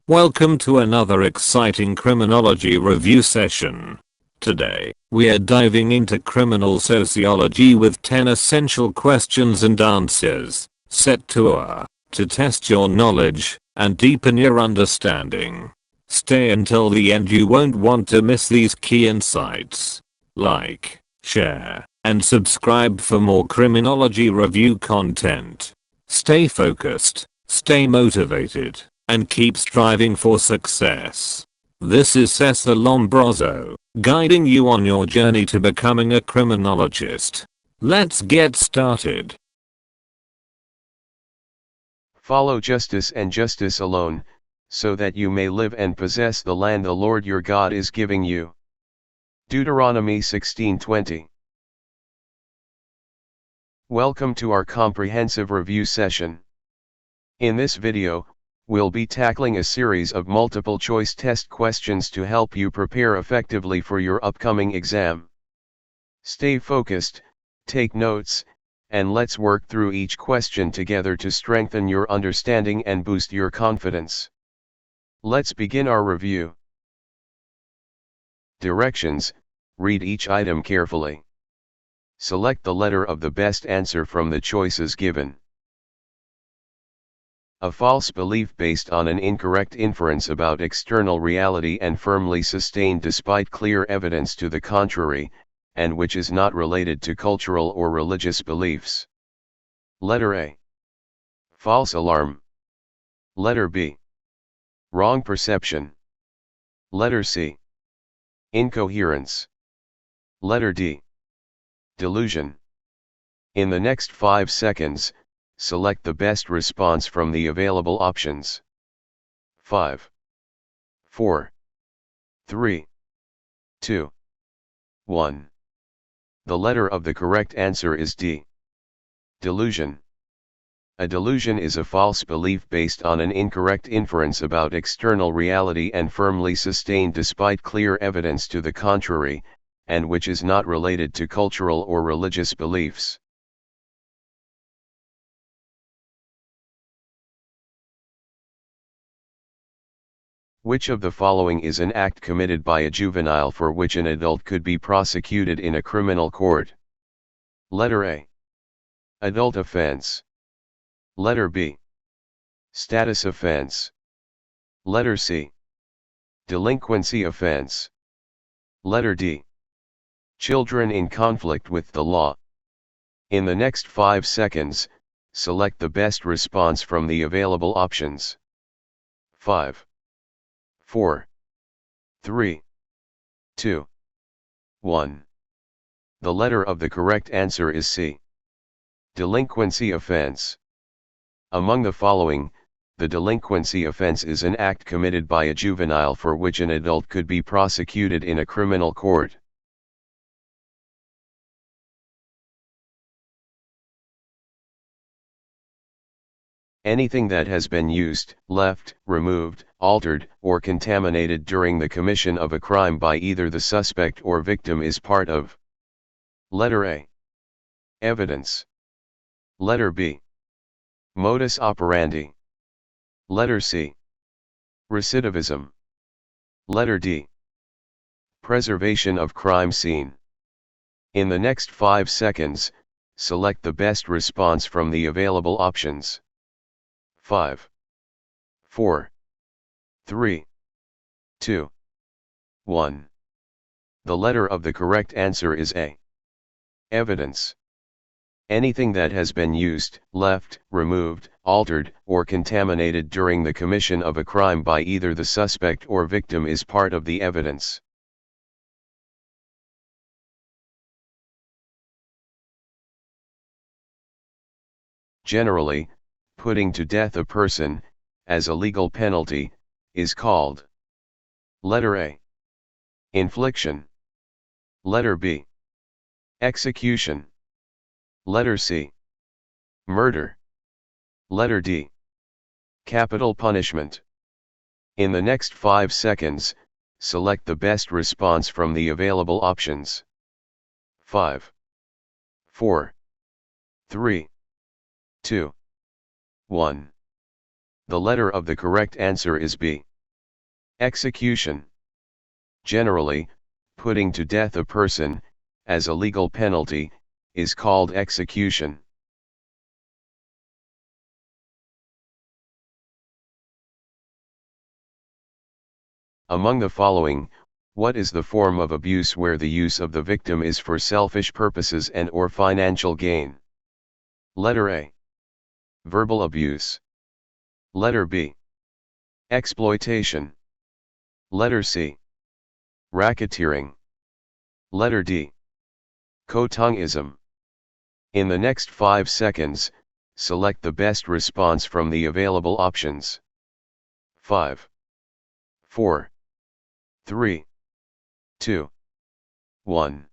Welcome to another exciting criminology review session. Today, we are diving into criminal sociology with 10 essential questions and answers, set to test your knowledge and deepen your understanding. Stay until the end, you won't want to miss these key insights. Like, share, and subscribe for more criminology review content. Stay focused, stay motivated, and keep striving for success. This is Cesar Lombroso, guiding you on your journey to becoming a criminologist. Let's get started. Follow justice and justice alone, so that you may live and possess the land the Lord your God is giving you. Deuteronomy 16:20. Welcome to our comprehensive review session. In this video, we'll be tackling a series of multiple choice test questions to help you prepare effectively for your upcoming exam. Stay focused, take notes, and let's work through each question together to strengthen your understanding and boost your confidence. Let's begin our review. Directions: read each item carefully. Select the letter of the best answer from the choices given. A false belief based on an incorrect inference about external reality and firmly sustained despite clear evidence to the contrary, and which is not related to cultural or religious beliefs. Letter A. False alarm. Letter B. Wrong perception. Letter C. Incoherence. Letter D. Delusion. In the next 5 seconds, select the best response from the available options. 5, 4, 3, 2, 1. The letter of the correct answer is D. Delusion. A delusion is a false belief based on an incorrect inference about external reality and firmly sustained despite clear evidence to the contrary, and which is not related to cultural or religious beliefs. Which of the following is an act committed by a juvenile for which an adult could be prosecuted in a criminal court? Letter A. Adult offense. Letter B. Status offense. Letter C. Delinquency offense. Letter D. Children in conflict with the law. In the next 5 seconds, select the best response from the available options. 5, 4, 3, 2, 1. The letter of the correct answer is C. Delinquency offense. Among the following, the delinquency offense is an act committed by a juvenile for which an adult could be prosecuted in a criminal court. Anything that has been used, left, removed, altered, or contaminated during the commission of a crime by either the suspect or victim is part of. Letter A. Evidence. Letter B. Modus operandi. Letter C. Recidivism. Letter D. Preservation of crime scene. In the next 5 seconds, select the best response from the available options. 5, 4, 3, 2, 1. The letter of the correct answer is A. Evidence. Anything that has been used, left, removed, altered, or contaminated during the commission of a crime by either the suspect or victim is part of the evidence. Generally, putting to death a person, as a legal penalty, is called. Letter A. Infliction. Letter B. Execution. Letter C. Murder. Letter D. Capital punishment. In the next 5 seconds, select the best response from the available options. 5, 4, 3, 2, 1. The letter of the correct answer is B. Execution. Generally, putting to death a person, as a legal penalty, is called execution. Among the following, what is the form of abuse where the use of the victim is for selfish purposes and/or financial gain? Letter A. Verbal abuse. Letter B. Exploitation. Letter C. Racketeering. Letter D. Cotongism. In the next 5 seconds, select the best response from the available options. 5, 4, 3, 2, 1.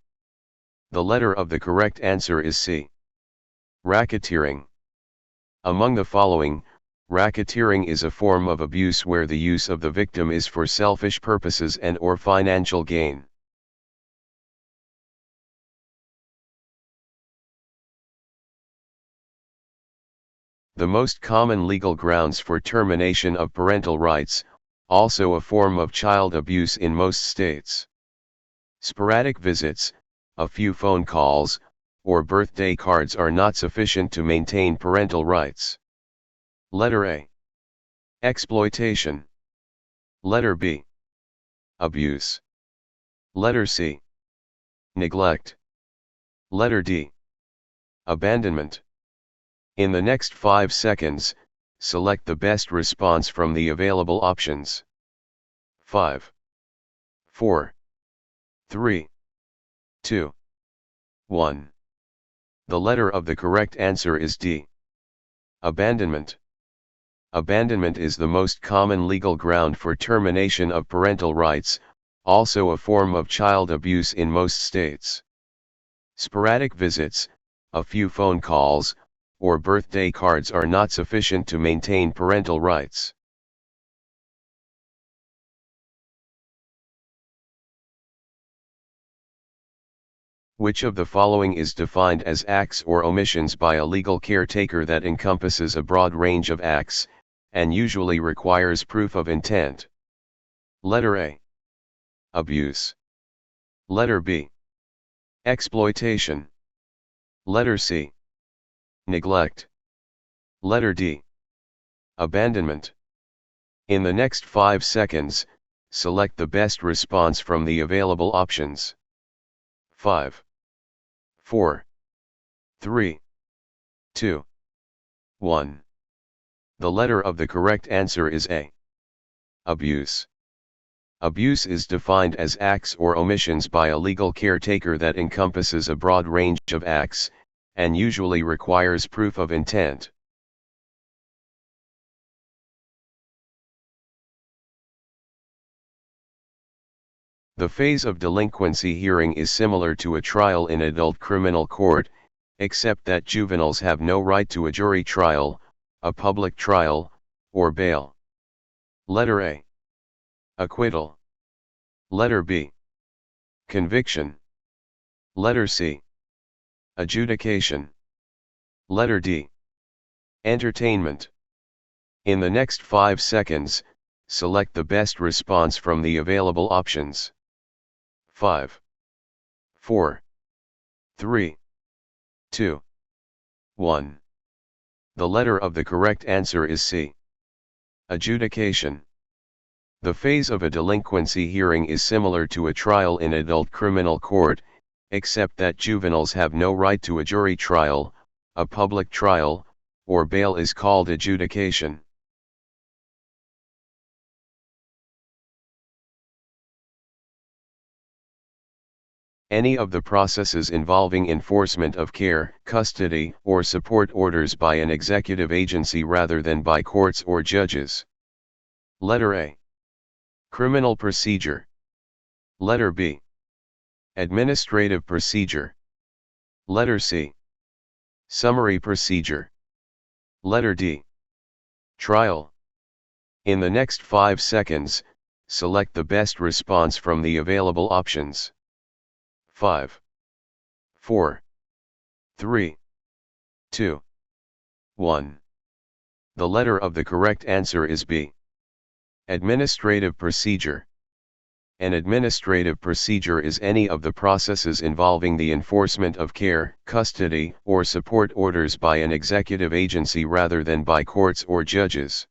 The letter of the correct answer is C. Racketeering. Among the following, racketeering is a form of abuse where the use of the victim is for selfish purposes and/or financial gain. The most common legal grounds for termination of parental rights, also a form of child abuse in most states. Sporadic visits, a few phone calls, or birthday cards are not sufficient to maintain parental rights. Letter A. Exploitation. Letter B. Abuse. Letter C. Neglect. Letter D. Abandonment. In the next 5 seconds, select the best response from the available options. 5, 4, 3, 2, 1. The letter of the correct answer is D. Abandonment. Abandonment is the most common legal ground for termination of parental rights, also a form of child abuse in most states. Sporadic visits, a few phone calls, or birthday cards are not sufficient to maintain parental rights. Which of the following is defined as acts or omissions by a legal caretaker that encompasses a broad range of acts, and usually requires proof of intent? Letter A. Abuse. Letter B. Exploitation. Letter C. Neglect. Letter D. Abandonment. In the next 5 seconds, select the best response from the available options. 5, 4, 3, 2, 1. The letter of the correct answer is A. Abuse. Abuse is defined as acts or omissions by a legal caretaker that encompasses a broad range of acts, and usually requires proof of intent. The phase of delinquency hearing is similar to a trial in adult criminal court, except that juveniles have no right to a jury trial, a public trial, or bail. Letter A. Acquittal. Letter B. Conviction. Letter C. Adjudication. Letter D. Entertainment. In the next 5 seconds, select the best response from the available options. 5, 4, 3, 2, 1. The letter of the correct answer is C. Adjudication. The phase of a delinquency hearing is similar to a trial in adult criminal court, except that juveniles have no right to a jury trial, a public trial, or bail is called adjudication. Any of the processes involving enforcement of care, custody, or support orders by an executive agency rather than by courts or judges. Letter A. Criminal procedure. Letter B. Administrative procedure. Letter C. Summary procedure. Letter D. Trial. In the next 5 seconds, select the best response from the available options. 5, 4, 3, 2, 1. The letter of the correct answer is B. Administrative procedure. An administrative procedure is any of the processes involving the enforcement of care, custody, or support orders by an executive agency rather than by courts or judges.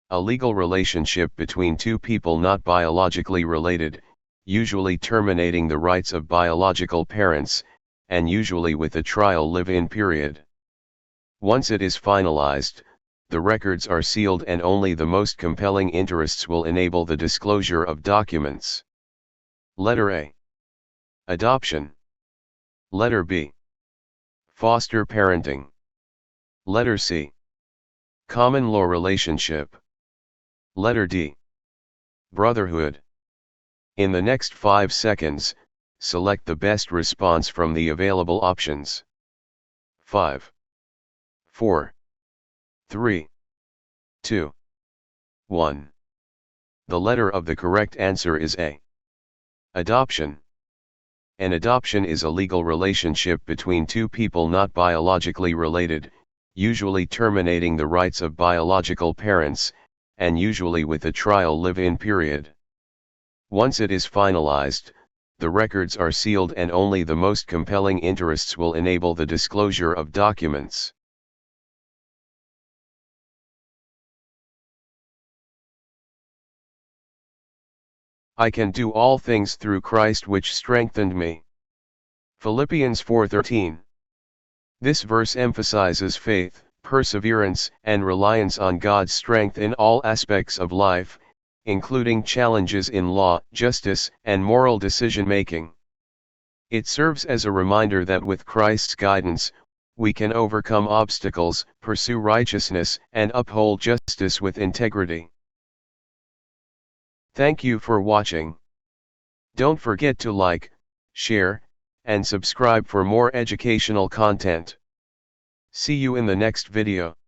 A legal relationship between two people not biologically related, usually terminating the rights of biological parents, and usually with a trial live-in period. Once it is finalized, the records are sealed and only the most compelling interests will enable the disclosure of documents. Letter A. Adoption. Letter B. Foster parenting. Letter C. Common law relationship. Letter D. Brotherhood. In the next 5 seconds, select the best response from the available options. 5, 4, 3, 2, 1. The letter of the correct answer is A. Adoption. An adoption is a legal relationship between two people not biologically related, usually terminating the rights of biological parents, and usually with a trial live-in period. Once it is finalized, the records are sealed and only the most compelling interests will enable the disclosure of documents. I can do all things through Christ which strengthened me. Philippians 4:13. This verse emphasizes faith, perseverance, and reliance on God's strength in all aspects of life, including challenges in law, justice, and moral decision-making. It serves as a reminder that with Christ's guidance, we can overcome obstacles, pursue righteousness, and uphold justice with integrity. Thank you for watching. Don't forget to like, share, and subscribe for more educational content. See you in the next video.